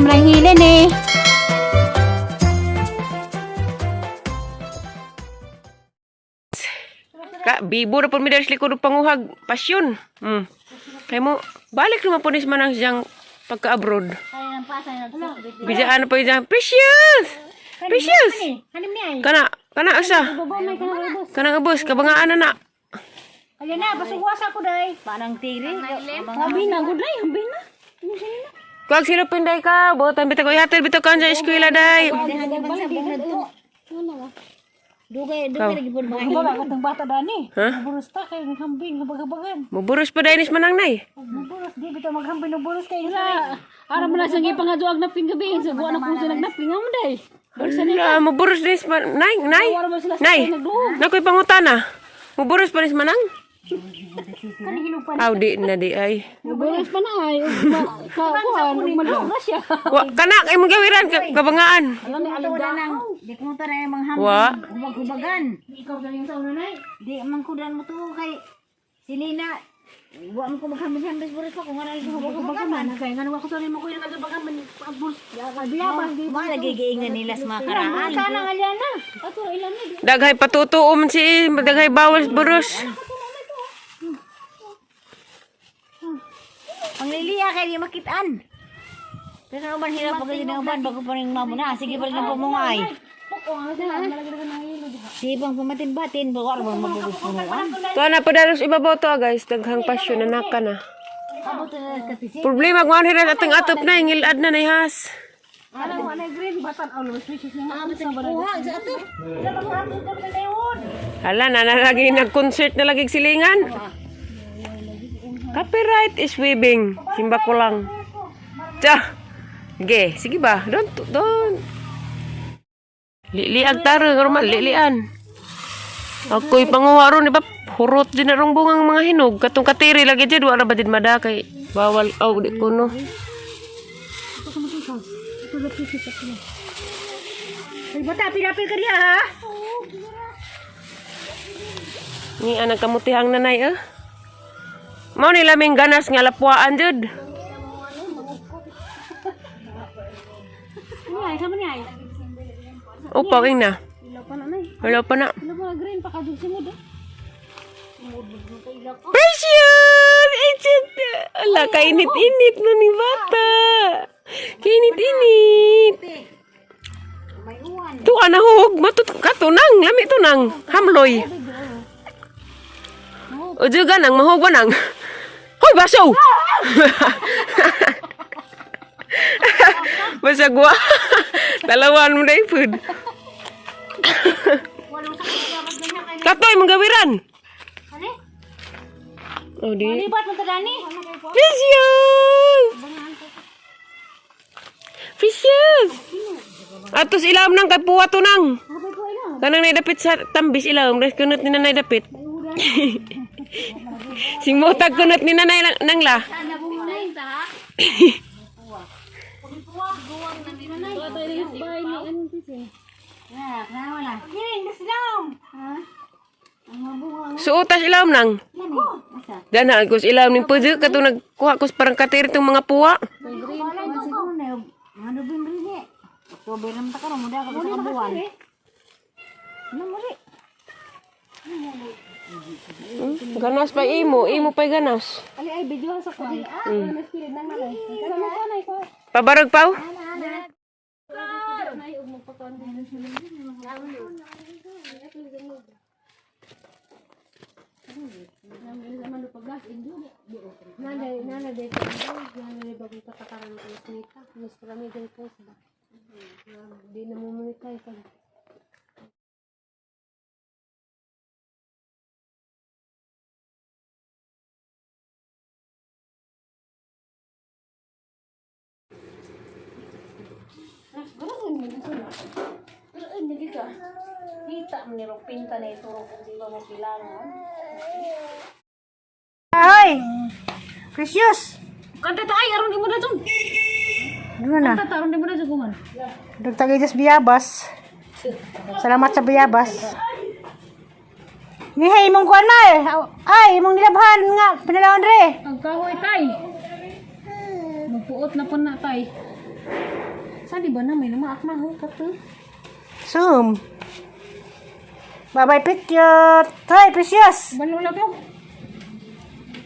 lang hilin eh. Ka, bibo na po mi dari likod panguhag pasyon. Kaya mo, balik naman po ni manang siyang pagka-abroad. Kaya nang pasay na ito. Bijaan na po yung Precious! Precious! Halim niya eh. Kana asa? Babaw may kanang ubos. Kanang ubos, kabangaan na na. Kaya na, basuwas ako dahi. Panang tiri. Habi na, good day, habi na. Kuwag sila pinday ka, buotan bito ko ihatid bito ka sa eskwela day. Dugay lagi pun mga wala ka tang bata dani. Ha? Buros ta kay hambing habag-habagan. Muburos pa day nis manang nay. Buros di bitaw maghambing no buros kay ila. Ara man sa gipangaduag na pingabi sa buwan na kusa nagnaping am day. Wala, muburos nis nay. Nay, nakoy pangutana. Muburos pa nis manang. Kani hinupan. Aw di na di ay. Buros pa na ay. Kuan madung na siya. Wa kana kay magawiran kabangaan. Alam ni alida nang di ko ta na mang hambing. Wa. Hubag-hubagan. Ikaw galing sa una nay. Di man kudan mo to kay silina. Wa man ko maghambing-hambing buros pa kung ano ko hubag-hubagan man. Kay ngano ako sa mo ko yung nagabagan man buros. Biya di ba nagigiingan nila sa mga karaan. Kana nga na. Ato ilan ni. Daghay patutuom si daghay bawal buros. Pangliliya kay di makitaan. Pero man hirap pag ginauban bago pa ring mamo na. Sige balik na pumungay. Di bang pumatin-batin bago arban mabubus punuan. To na padalos ibabaw to guys, daghang pasyon na naka na. Abot na kasi. Problema kung ano hirat atong atop na ingilad na nayhas. Alam mo na green batan all species na sa kuha sa ato. Ila ba hapon ka na dayon. Hala na lagi nag-concert na lagi silingan. Copyright is weaving. Simba ko lang. Tsa. Ge, sige ba? Don't. Liag taro, normal, lilian. Ako'y panguha ron, iba, hurot din na rong bungang mga hinog. Katong katiri lagi dyan, wala ba din madakay. Bawal, di ko no. Ay bata, pinapil ka diya ha? Ni anang kamutihang nanay, Mao nila ming ganas nga lapuaan jud. Ay, sama ni ay. Upaw ing na. Ilaw pa na nay. Wala pa na. Ilaw pa green pa kadug simod. Precious! Ala, kainit-init no ni bata. Kainit-init. May uwan. Tuwa na hug. Katunang. Lami tunang. Hamloy. O juga nang mahug ba nang? Hoy, baso! Basa gua. Talawan mo na food. Katoy, manggawiran. Ani? Oh, di. Libat mo tadani. Precious! Precious! Atos ilam nang kay puwa to nang. Habay ko ina. Kanang naidapit sa tambis ilam. Dahil kunot ni nanay dapit. Sing motag kunot ni nanay nang la. Ana bung nay ta. Tuwa tayo yung bahay ni ano sisi. Ya, kenapa lah? Giring, disidam. Ha? Ang mabunga. Suutas ilam nang. Asa? Dana agos ilam ning puju katong nagkuha kos parang katir tong mga puwa. Green, siguro na ano bimri ni. Oktober naman ta karon muda ka sa kabuan. Ano mali? Ganas pa imo pa ganas. Ali ay video sa ko. Ano spirit nang malay. Karon ko nay ko. Pabarag paw? Nay ug magpakon din di na mo monetize pag kita menirok pinta na iturok kung di ba mo kailangan. Ay! Precious! Kanta tayo, aron di mo na dyan. Ano na? Kanta aron di mo na dyan kuman. Dagtagay jas biyabas. Salamat sa biyabas. Ni hay mong kuan na eh. Ay, mong nilabhan nga pinalawan re. Ang kahoy tay. Magpuot na po na tay. Sa di ba na may namaak na ho kato? Zoom. Bye-bye picture. Hi, precious. Manula ko.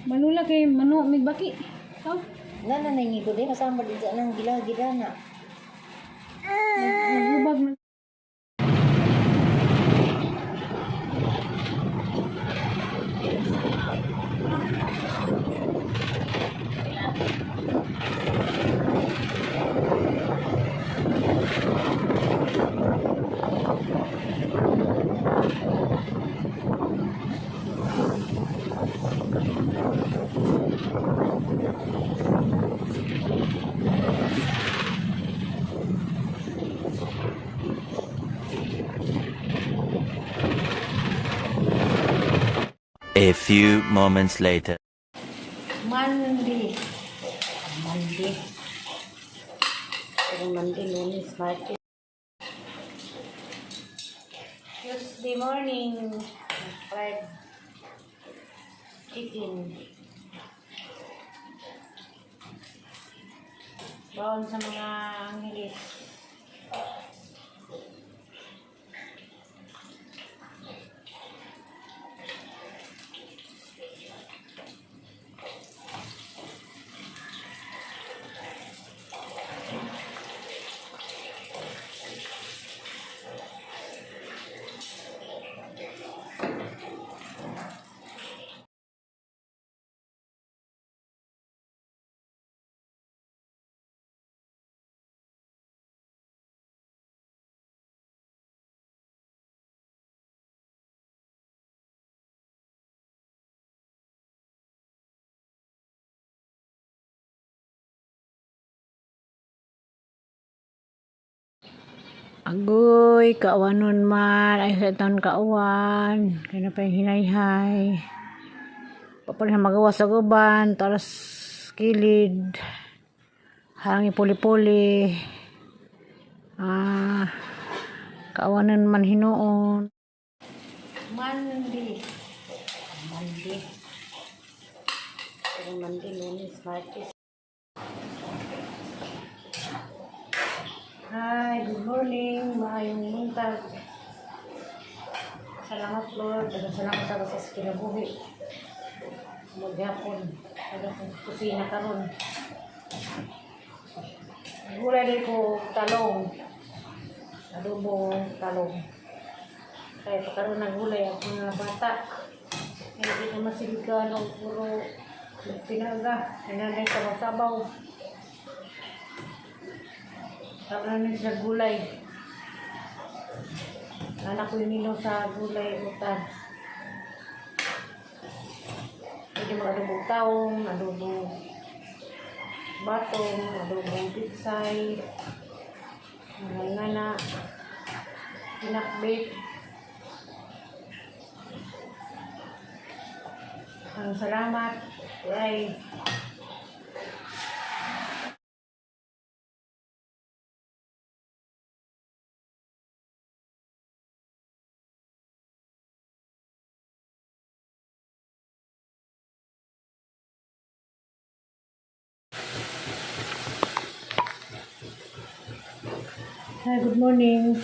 Manula kay mano mig baki. Oh. Nana na ngigo din kasama din sa nang gila-gila na. Naglubag na. A few moments later. Monday. Monday. Pero Monday, Lunes, Martes. Tuesday morning. Fried chicken. Bawon sa mga Angeles. Agoy, kaawanon man. Ay, sa taon kaawan. Kaya na pa yung hinay-hay. Papalit na magawa sa guban. Taras kilid. Harang puli-puli. Kaawanon man hinoon. Monday. Monday. Pero Monday, Lunes, Martes. Hi, good morning. Maayong buntag. Salamat Lord. Salamat sa sa kinabuhi. Maghapon. Ada kong kusina karon. Gulay din ko talong. Adobong talong. Kaya pagkaroon ng gulay ang mga bata. Hindi na masiligan o puro pinaga. Nanay sa masabaw. Tawag na sa gulay. Anak ko yung nilo sa gulay utan. Pwede mga adobong taong, adobong batong, adobong pitsay, mga ngana, pinakbit. Ang salamat ay Hi, good morning.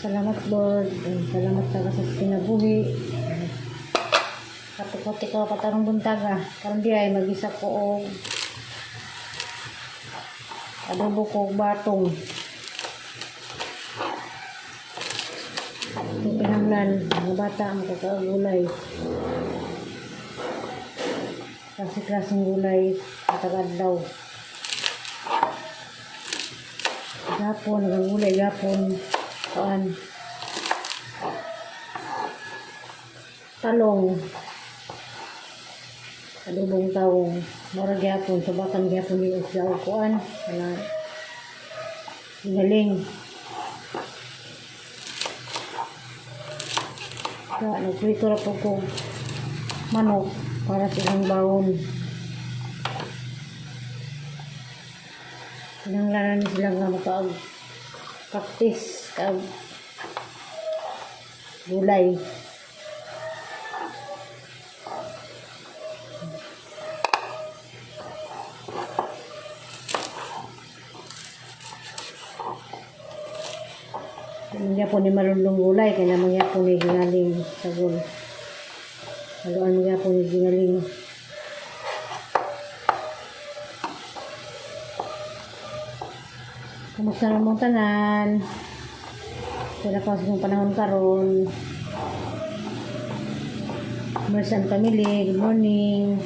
Salamat Lord. Salamat sa kasas kinabuhi. Kapukote ko patarong buntaga. Karon di ay mag-isa ko og adobo ko og batong. Pinanglan mga bata ang kakagulay. Kasi-klaseng gulay katag-adlaw. Gapon, gulay gapon. Kuan. Talong. Adobong tawong. Mura gyapon, subakan gyapon ni sa kuan. Wala. Galing. Kaya nagprito ra po ko manok para sa ilang bawon. Pinanglanan ni sila nga makaag-practice kag gulay. Mga po ni marunong gulay, kaya mga po ni gingaling sagol. Haluan mga po ni gingaling. Kumusta na mong tanan? Kaya pa sa panahon karon. Mersan family, good morning.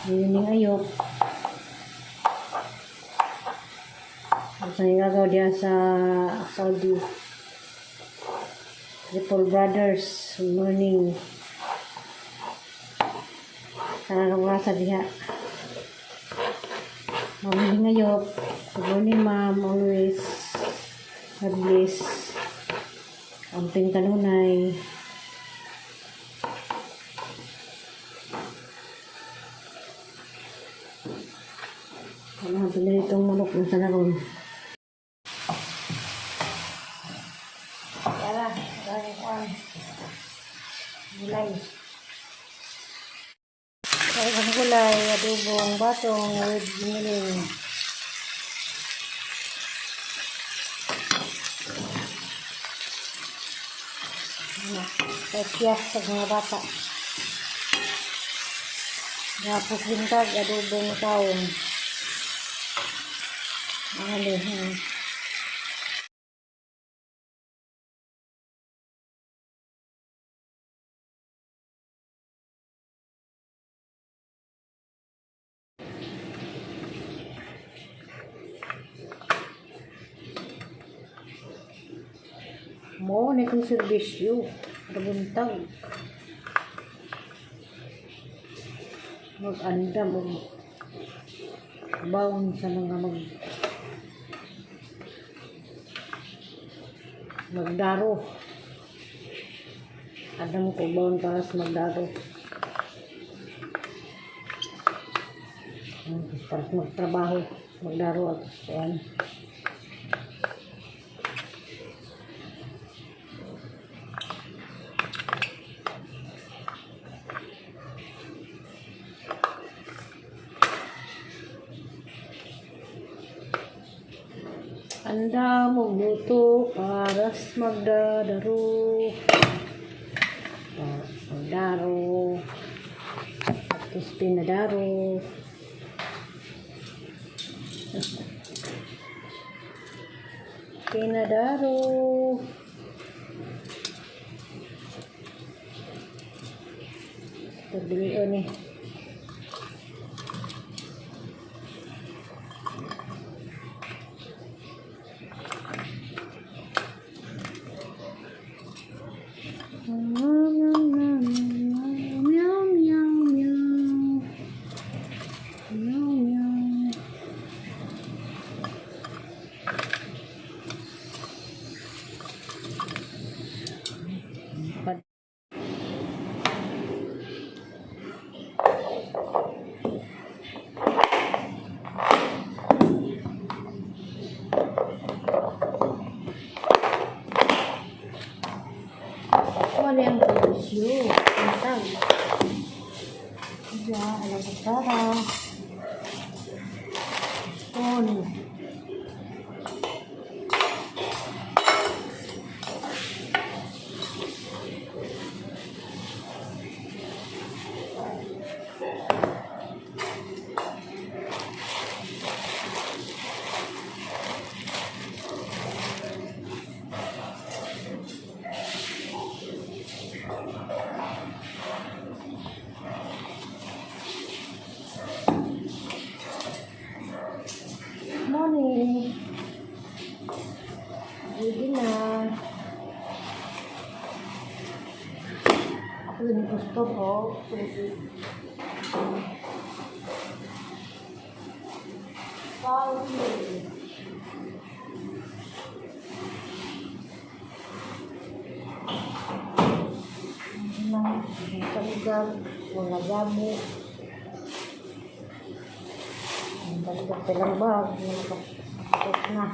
Good morning ayok. Sa gagaw diya sa Saudi. Triple Brothers, good morning. Sana nang rasa diha. Mami ngayop. Good morning, ma'am. Always. God bless. Amping kanunay. Ano ang itong manok ng sanaron? Tara, maraming kwan. Gulay. Kaya kang gulay, adobong, batong, with giniling. Kaya sa mga bata. Tapos bintag, adobong taong. Mahali. Mo na kong servisyo. Rabuntag. Mag-anda mo. Bawon sa mga magdaro. Adam ko bawon para sa magdaro. Para sa magtrabaho. Magdaro at kuwan. Anda mo buto para sa magdadaro. Magdaro. Tapos pinadaro. Pinadaro. Pagbilion eh. Wala yung produsyo. Pantag. Diya, alam ko para. Spoon. Morning. Ready na. Ako din gusto ko. Mga gamit. Ang balik silang bag. Tapos na.